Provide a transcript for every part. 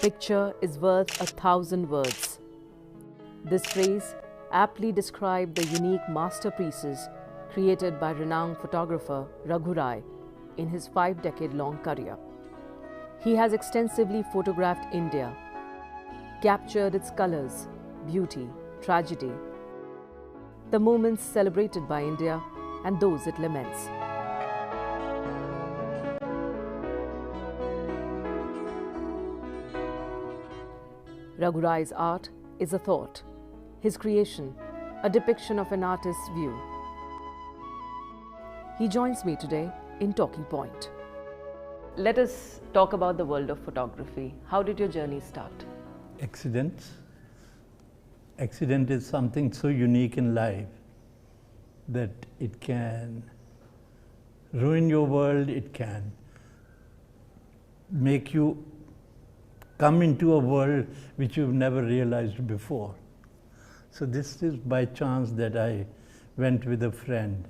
picture is worth 1,000 words. This phrase aptly describes the unique masterpieces created by renowned photographer Raghu in his 5-decade-long career. He has extensively photographed India, captured its colors, beauty, tragedy, the moments celebrated by India and those it laments. Raghu Rai's art is a thought, his creation, a depiction of an artist's view. He joins me today in Talking Point. Let us talk about the world of photography. How did your journey start? Accidents. Accident is something so unique in life that it can ruin your world, it can make you come into a world which you've never realized before. So this is by chance that I went with a friend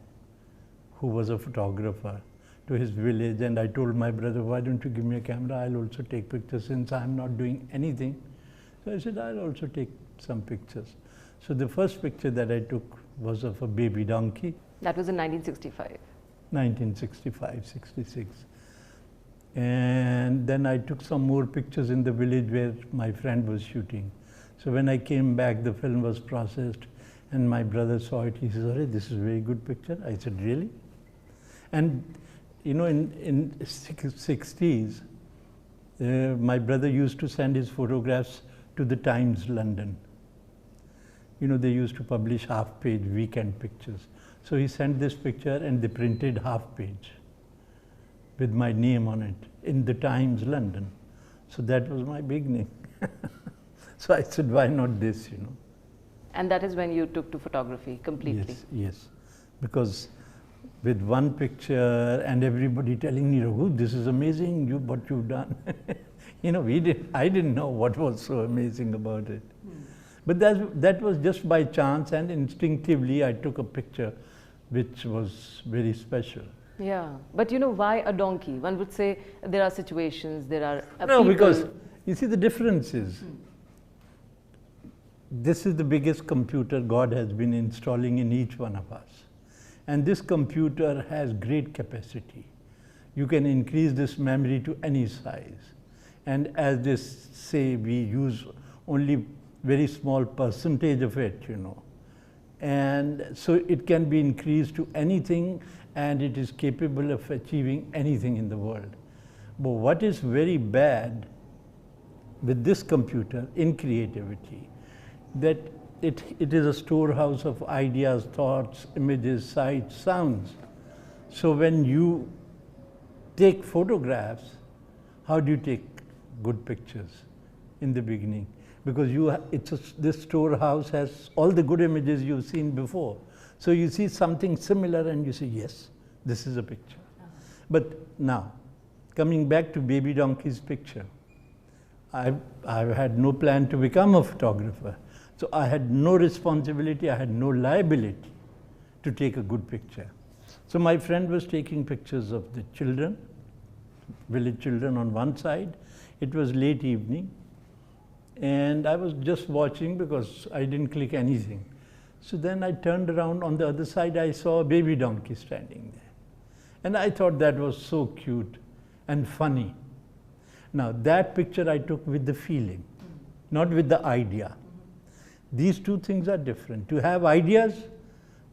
who was a photographer to his village, and I told my brother, why don't you give me a camera, I'll also take pictures since I'm not doing anything. So I said, I'll also take some pictures. So the first picture that I took was of a baby donkey. That was in 1965. 1965, 66. And then I took some more pictures in the village where my friend was shooting. So when I came back, the film was processed, and my brother saw it. He said, "Arey, this is a very good picture." I said, "Really?" And you know, in 60s, my brother used to send his photographs to the Times, London. You know, they used to publish half-page weekend pictures. So he sent this picture, and they printed half-page with my name on it in the Times, London. So that was my beginning. So I said, why not this, you know? And that is when you took to photography completely? Yes, yes. Because with one picture and everybody telling me, Raghu, this is amazing, what you've done. You know, I didn't know what was so amazing about it. But that was just by chance, and instinctively I took a picture which was very special. Yeah, but you know, why a donkey? One would say there are situations, there are No, people. because you see the difference is, this is the biggest computer God has been installing in each one of us. And this computer has great capacity. You can increase this memory to any size. And as they say, we use only very small percentage of it, you know. And so it can be increased to anything, and it is capable of achieving anything in the world. But what is very bad with this computer in creativity, that it is a storehouse of ideas, thoughts, images, sights, sounds. So when you take photographs, how do you take good pictures in the beginning? Because this storehouse has all the good images you've seen before. So you see something similar and you say, yes, this is a picture. But now, coming back to Baby Donkey's picture, I had no plan to become a photographer. So I had no responsibility, I had no liability to take a good picture. So my friend was taking pictures of the children, village children on one side. It was late evening, and I was just watching because I didn't click anything. So then I turned around, on the other side I saw a baby donkey standing there. And I thought that was so cute and funny. Now that picture I took with the feeling, not with the idea. These two things are different. To have ideas,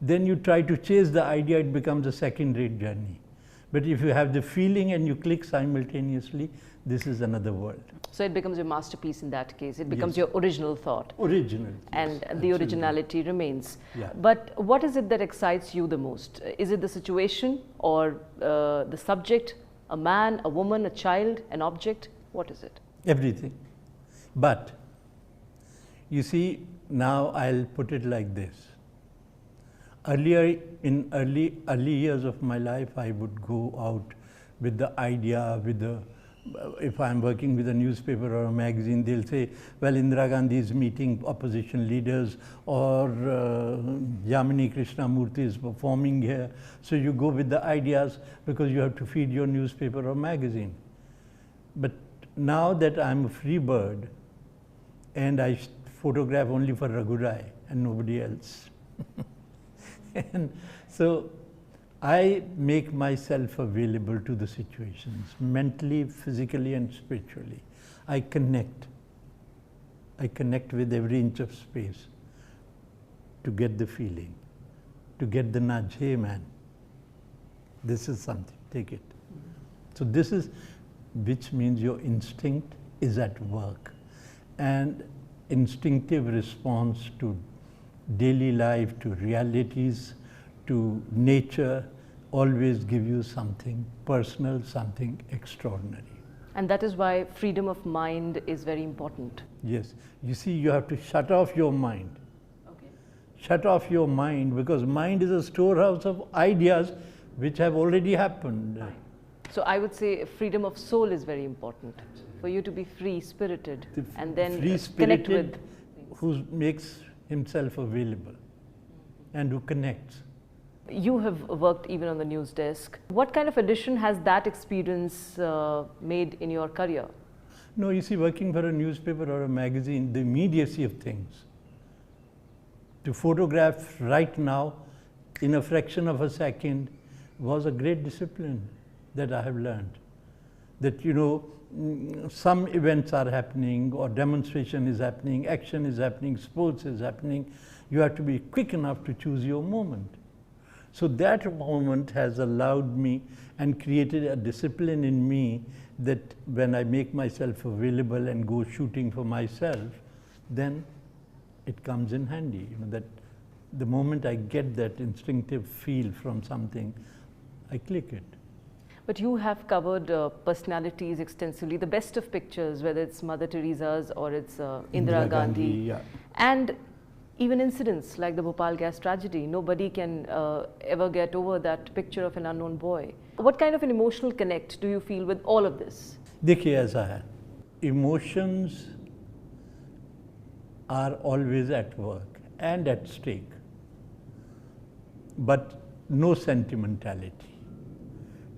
then you try to chase the idea, it becomes a second-rate journey. But if you have the feeling and you click simultaneously, this is another world. So it becomes your masterpiece in that case. It becomes Yes. your original thought. Original. And yes, the absolutely. originality remains. Yeah. But what is it that excites you the most? Is it the situation or the subject, a man, a woman, a child, an object? What is it? Everything. But you see, now I'll put it like this. Earlier, in early years of my life, I would go out with the idea, if I'm working with a newspaper or a magazine, they'll say, well, Indira Gandhi is meeting opposition leaders, or Yamini Krishnamurti is performing here. So you go with the ideas because you have to feed your newspaper or magazine. But now that I'm a free bird and I photograph only for Raghu Rai and nobody else. And so I make myself available to the situations, mentally, physically, and spiritually. I connect with every inch of space to get the feeling, to get the nudge, hey man, this is something, take it. So this is, which means your instinct is at work. And instinctive response to daily life, to realities, to nature, always give you something personal, something extraordinary. And that is why freedom of mind is very important. Yes. You see, you have to shut off your mind. Okay. Shut off your mind, because mind is a storehouse of ideas which have already happened. So I would say freedom of soul is very important. For you to be free-spirited and then connect with. Who makes himself available and who connects. You have worked even on the news desk. What kind of addition has that experience made in your career? No, you see, working for a newspaper or a magazine, the immediacy of things. To photograph right now in a fraction of a second was a great discipline that I have learned. That, you know, some events are happening, or demonstration is happening, action is happening, sports is happening. You have to be quick enough to choose your moment. So that moment has allowed me and created a discipline in me that when I make myself available and go shooting for myself, then it comes in handy. You know, that the moment I get that instinctive feel from something, I click it. But you have covered personalities extensively, the best of pictures, whether it's Mother Teresa's or it's Indira Gandhi. Yeah. And even incidents like the Bhopal gas tragedy, nobody can ever get over that picture of an unknown boy. What kind of an emotional connect do you feel with all of this? देखिए ऐसा है, emotions are always at work and at stake, but no sentimentality.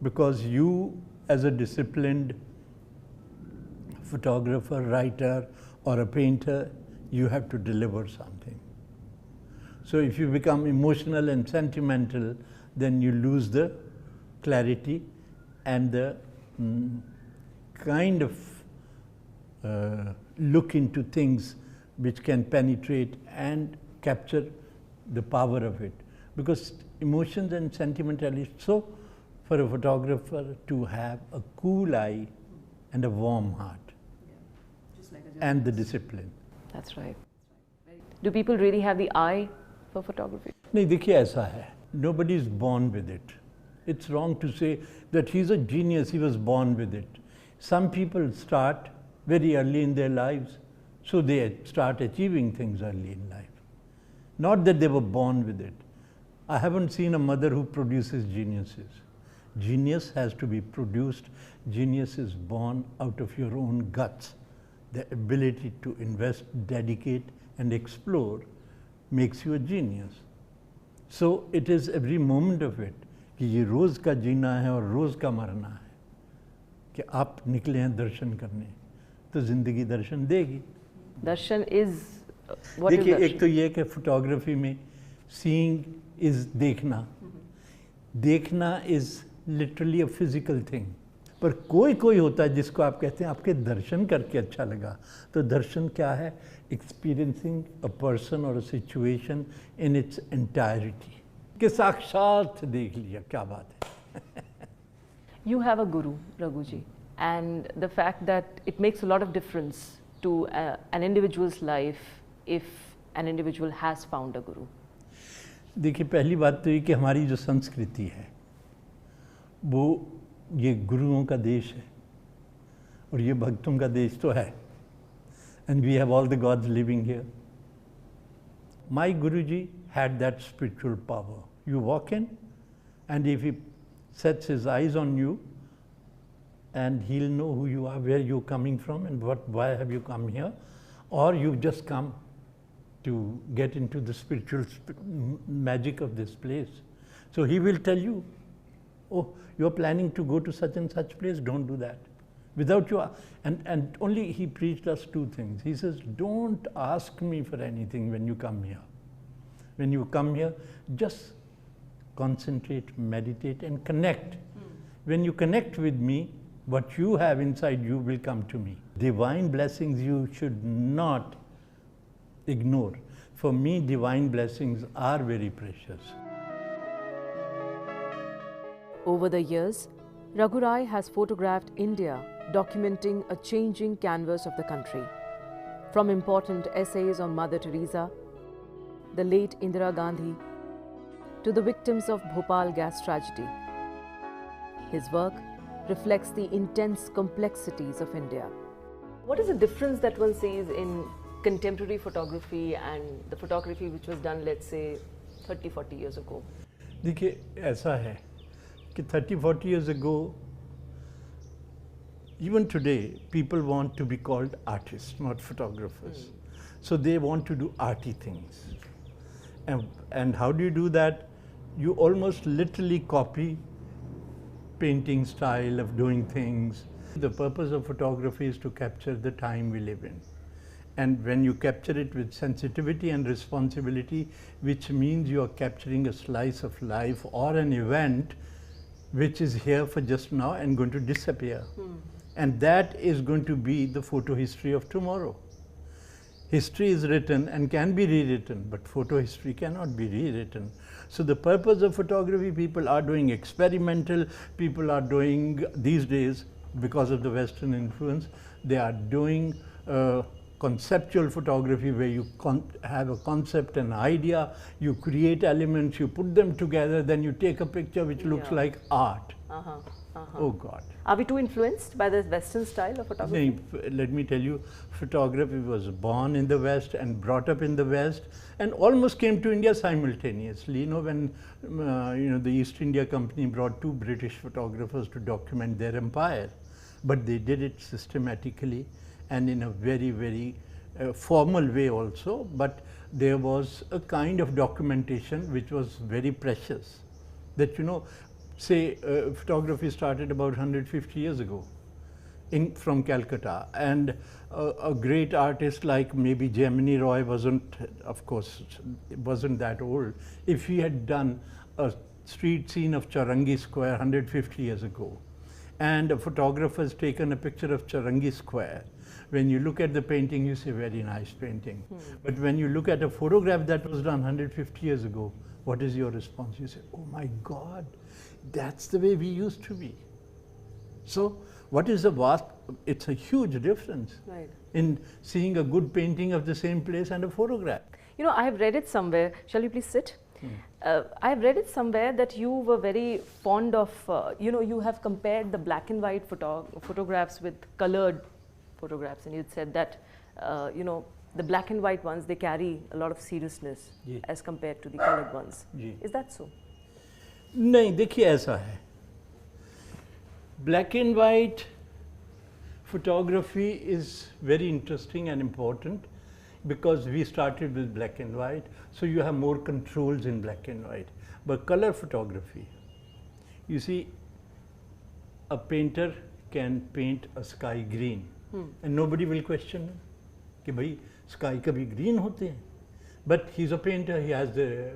Because you, as a disciplined photographer, writer, or a painter, you have to deliver something. So if you become emotional and sentimental, then you lose the clarity and the kind of look into things which can penetrate and capture the power of it. Because emotions and sentimentality, so for a photographer to have a cool eye and a warm heart, and the discipline. That's right. Do people really have the eye for photography? नहीं, देखिए ऐसा है, nobody is born with it. It's wrong to say that he's a genius, he was born with it. Some people start very early in their lives, so they start achieving things early in life. Not that they were born with it. I haven't seen a mother who produces geniuses. Genius has to be produced. Genius is born out of your own guts. The ability to invest, dedicate, and explore makes you a genius. So it is every moment of it कि ये रोज़ का जीना है और रोज़ का मरना है, कि आप निकले हैं दर्शन करने, तो ज़िंदगी दर्शन देगी. Darshan is what is देखिए, darshan? एक तो ये कि फोटोग्राफी में seeing is देखना. देखना is literally a physical thing. पर कोई होता है जिसको आप कहते हैं आपके दर्शन करके अच्छा लगा. तो दर्शन क्या है? Experiencing a person or a situation in its entirety. कि साक्षात देख लिया, क्या बात है. You have a guru, Raghuji, and the fact that it makes a lot of difference to an individual's life if an individual has found a guru. देखिए, पहली बात तो ये कि हमारी जो संस्कृति है वो ये गुरुओं का देश है और ये भक्तों का देश तो है. And we have all the gods living here. My Guruji had that spiritual power. You walk in, and if he sets his eyes on you, and he'll know who you are, where you're coming from, and why have you come here, or you've just come to get into the spiritual magic of this place. So he will tell you, oh, you're planning to go to such and such place, don't do that. Without you, and only he preached us two things. He says, don't ask me for anything when you come here. When you come here, just concentrate, meditate, and connect. When you connect with me, what you have inside you will come to me. Divine blessings you should not ignore. For me, divine blessings are very precious. Over the years, Raghu Rai has photographed India, documenting a changing canvas of the country. From important essays on Mother Teresa, the late Indira Gandhi, to the victims of Bhopal gas tragedy. His work reflects the intense complexities of India. What is the difference that one sees in contemporary photography and the photography which was done, let's say, 30-40 years ago? देखिए ऐसा है कि 30-40 years ago, even today, people want to be called artists, not photographers. So they want to do arty things. And how do you do that? You almost literally copy painting style of doing things. The purpose of photography is to capture the time we live in. And when you capture it with sensitivity and responsibility, which means you are capturing a slice of life or an event which is here for just now and going to disappear. And that is going to be the photo history of tomorrow. History is written and can be rewritten, but photo history cannot be rewritten. So the purpose of photography, people are doing experimental, people are doing these days, because of the Western influence, they are doing conceptual photography where you have a concept, an idea, you create elements, you put them together, then you take a picture which looks like art. Oh God. Are we too influenced by the Western style of photography? Let me tell you, photography was born in the West and brought up in the West and almost came to India simultaneously. You know, when the East India Company brought two British photographers to document their empire, but they did it systematically and in a very, very formal way also, but there was a kind of documentation which was very precious. That, you know, say photography started about 150 years ago from Calcutta, and a great artist like maybe Gemini Roy wasn't, of course, wasn't that old. If he had done a street scene of Chaurangi Square 150 years ago, and a photographer has taken a picture of Chaurangi Square, when you look at the painting, you say, very nice painting. But when you look at a photograph that was done 150 years ago, what is your response? You say, oh my God, that's the way we used to be. So what is the vast, it's a huge difference in seeing a good painting of the same place and a photograph. You know, I have read it somewhere. Shall you please sit? I have read it somewhere that you were very fond of, you have compared the black and white photographs with colored photographs, and you said that, the black and white ones, they carry a lot of seriousness as compared to the colored ones. Is that so? नहीं, देखिए ऐसा है. Black and white photography is very interesting and important because we started with black and white, so you have more controls in black and white. But color photography, you see, a painter can paint a sky green and nobody will question him कि भाई sky कभी green होते हैं. But he's a painter, he has the,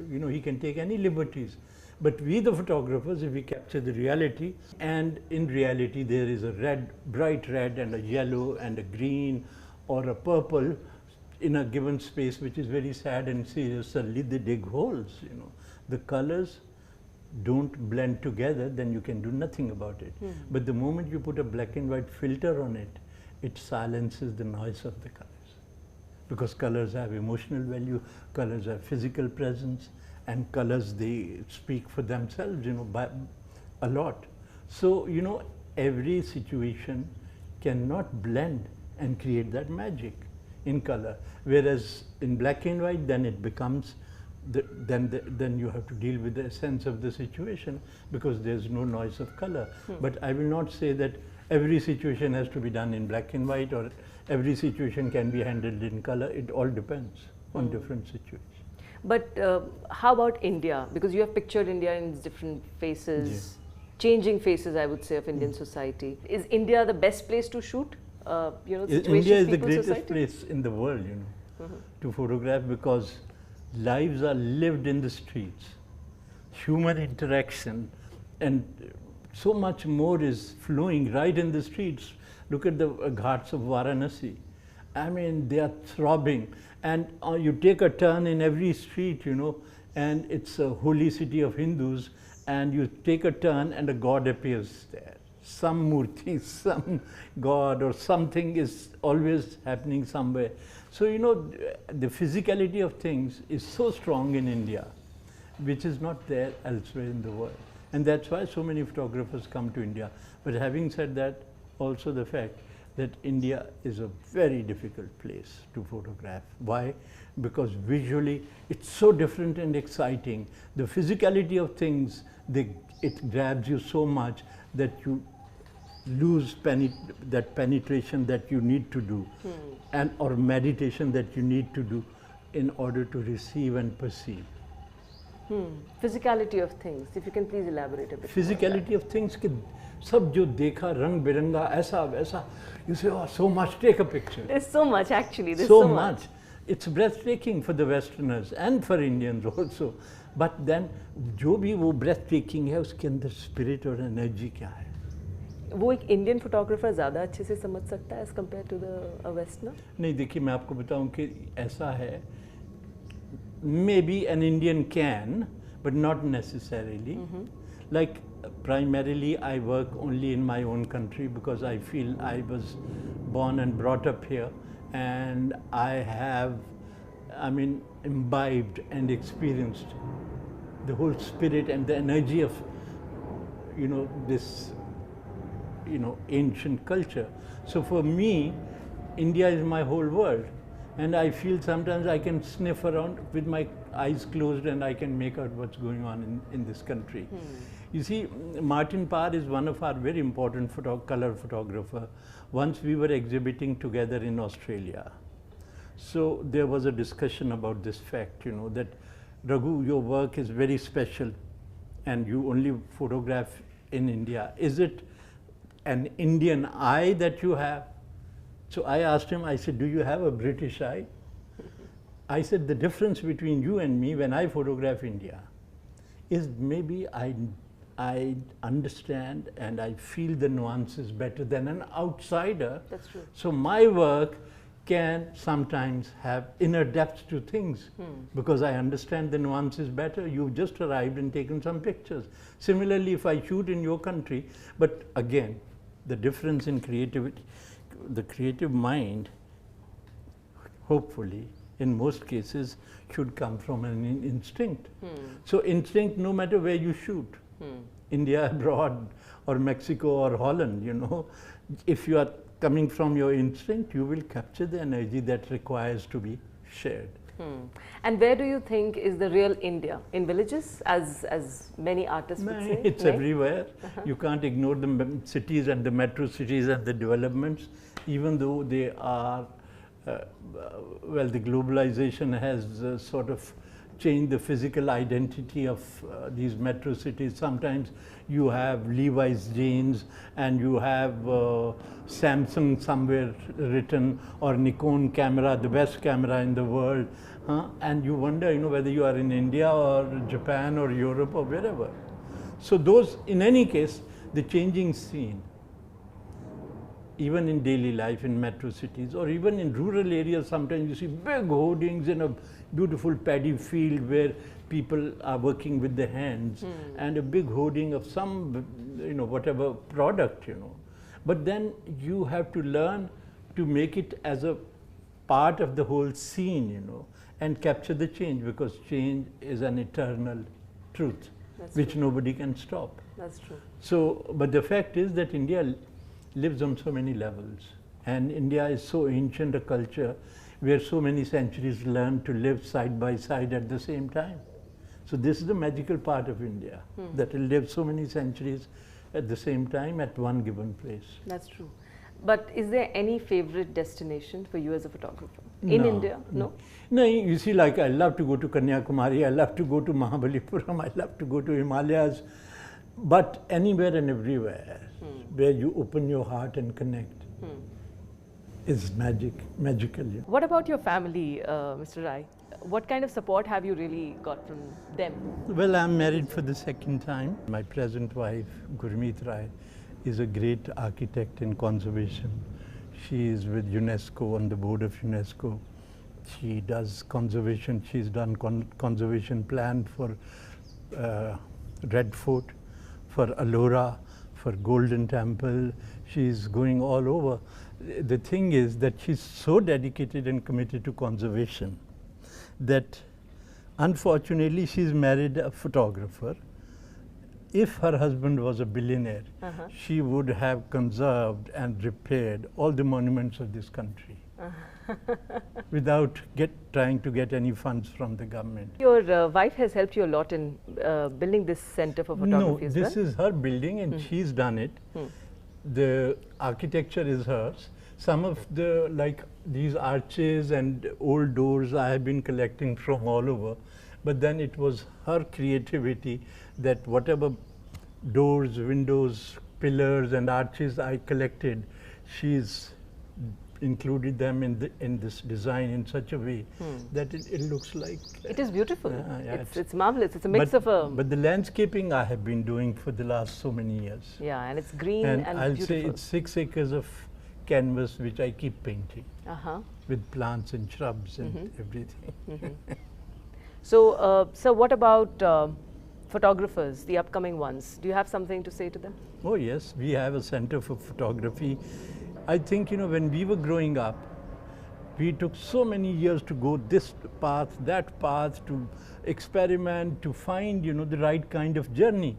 he can take any liberties. But we the photographers, if we capture the reality, and in reality there is a red, bright red and a yellow and a green or a purple in a given space which is very sad and serious, suddenly they dig holes, The colors don't blend together, then you can do nothing about it. But the moment you put a black and white filter on it, it silences the noise of the colors. Because colors have emotional value, colors have physical presence, and colors, they speak for themselves, by a lot. So, every situation cannot blend and create that magic in color. Whereas in black and white, then it becomes, then you have to deal with the essence of the situation because there's no noise of color. But I will not say that every situation has to be done in black and white or every situation can be handled in color. It all depends on different situations. But how about India? Because you have pictured India in its different phases. changing faces, I would say, of Indian society. Is India the best place to shoot? India is the greatest society? place in the world, to photograph, because lives are lived in the streets, human interaction, and so much more is flowing right in the streets. Look at the ghats of Varanasi. I mean, they are throbbing, and you take a turn in every street, and it's a holy city of Hindus, and you take a turn and a god appears there. Some murti, some god or something is always happening somewhere. So, the physicality of things is so strong in India, which is not there elsewhere in the world. And that's why so many photographers come to India. But having said that, also the fact that India is a very difficult place to photograph. Why? Because visually it's so different and exciting. The physicality of things, it grabs you so much that you lose that penetration that you need to do, or meditation that you need to do in order to receive and perceive. Physicality of things, if you can please elaborate a bit. Physicality of things, कि सब जो देखा रंग बिरंगा ऐसा वैसा, you say, oh, so much, take a picture. There's so much actually. There's so much. It's breathtaking for the Westerners and for Indians also. But then जो भी वो breathtaking है, उसके अंदर spirit और energy क्या है? वो एक इंडियन फोटोग्राफर ज़्यादा अच्छे से समझ सकता है as compared to the westerner? नहीं, देखिए मैं आपको बताऊं कि ऐसा है, maybe an Indian can, but not necessarily. Like primarily I work only in my own country because I feel I was born and brought up here, and I have, imbibed and experienced the whole spirit and the energy of, this ancient culture. So for me, India is my whole world, and I feel sometimes I can sniff around with my eyes closed and I can make out what's going on in this country. You see, Martin Parr is one of our very important color photographer. Once we were exhibiting together in Australia. So there was a discussion about this fact, that Raghu, your work is very special and you only photograph in India. Is it an Indian eye that you have? So I asked him, I said, do you have a British eye? I said, the difference between you and me when I photograph India is maybe I understand and I feel the nuances better than an outsider. That's true. So my work can sometimes have inner depth to things because I understand the nuances better. You've just arrived and taken some pictures. Similarly, if I shoot in your country, but again, the difference in creativity, the creative mind, hopefully, in most cases, should come from an instinct. So instinct, no matter where you shoot, India, abroad, or Mexico, or Holland, if you are coming from your instinct, you will capture the energy that requires to be shared. And where do you think is the real India? In villages, as many artists would say? It's everywhere. You can't ignore the cities and the metro cities and the developments, even though they are, well, the globalization has sort of changed the physical identity of these metro cities. Sometimes you have Levi's jeans and you have Samsung somewhere written, or Nikon camera, the best camera in the world. And you wonder, whether you are in India or Japan or Europe or wherever. So those, in any case, the changing scene, even in daily life in metro cities or even in rural areas, sometimes you see big hoardings in a beautiful paddy field where people are working with their hands, and a big hoarding of some, whatever product, But then you have to learn to make it as a part of the whole scene, and capture the change, because change is an eternal truth, which nobody can stop. That's true. So, but the fact is that India lives on so many levels, and India is so ancient a culture where so many centuries learned to live side by side at the same time. So this is the magical part of India, that it lives so many centuries at the same time at one given place. That's true. But is there any favorite destination for you as a photographer? In India? No? No, you see, like I love to go to Kanyakumari, I love to go to Mahabalipuram, I love to go to Himalayas. but anywhere and everywhere where you open your heart and connect is magical. What about your family, Mr. Rai? What kind of support have you really got from them? Well, I'm married for the second time. My present wife, Gurmeet Rai, is a great architect in conservation. She is with UNESCO, on the board of UNESCO. She does conservation. She's done conservation plan for Red Fort, for Ellora, for Golden Temple. She's going all over. The thing is that she's so dedicated and committed to conservation that unfortunately she's married a photographer. If her husband was a billionaire, she would have conserved and repaired all the monuments of this country without trying to get any funds from the government. Your wife has helped you a lot in building this center for photography as well? No, this is her building and she's done it. The architecture is hers. Some of the, like these arches and old doors, I have been collecting from all over. But then it was her creativity that whatever doors, windows, pillars and arches I collected, she's included them in this design in such a way that it looks like... It is beautiful. It's marvelous. It's a mix of a... But the landscaping I have been doing for the last so many years. Yeah, and it's green and I'll beautiful. say it's 6 acres of canvas which I keep painting with plants and shrubs and everything. So, what about photographers, the upcoming ones? Do you have something to say to them? Oh yes, we have a center for photography. I think, you know, when we were growing up, we took so many years to go this path, that path, to experiment, to find, you know, the right kind of journey.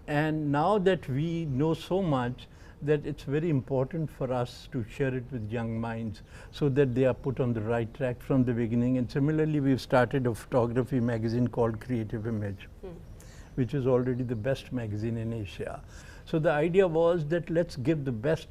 And now that we know so much, that it's very important for us to share it with young minds so that they are put on the right track from the beginning. And similarly, we've started a photography magazine called Creative Image, which is already the best magazine in Asia. So the idea was that let's give the best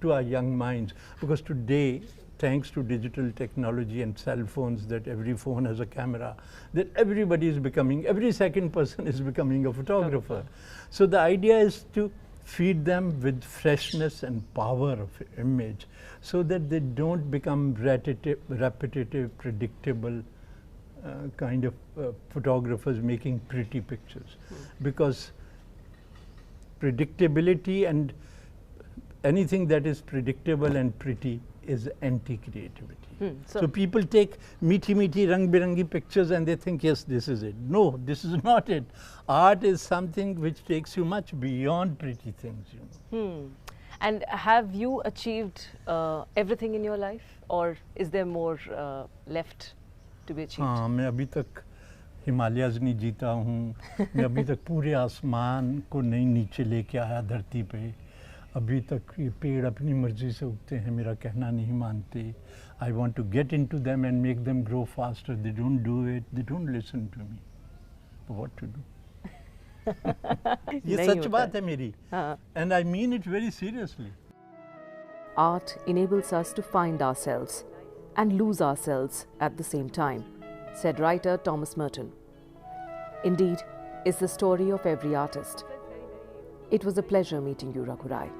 to our young minds, because today, thanks to digital technology and cell phones, that every phone has a camera, that everybody is becoming, every second person is becoming a photographer. So the idea is to feed them with freshness and power of image so that they don't become repetitive, predictable kind of photographers making pretty pictures. Because predictability and anything that is predictable and pretty is anti-creativity. So people take meaty, rang-birangi pictures and they think, yes, this is it. No, this is not it. Art is something which takes you much beyond pretty things, you know. And have you achieved everything in your life, or is there more left to be achieved? हाँ, मैं अभी तक Himalayas नहीं जीता हूँ. मैं अभी तक पूरे आसमान को नहीं नीचे लेके आया धरती पे. अभी तक ये पेड़ अपनी मर्जी से उगते हैं, मेरा कहना नहीं मानते. I want to get into them and make them grow faster. They don't do it. They don't listen to me. What to do? ये सच बात है मेरी. And I mean it very seriously. Art enables us to find ourselves and lose ourselves at the same time, said writer Thomas Merton. Indeed, is the story of every artist. It was a pleasure meeting you, Raghu Rai.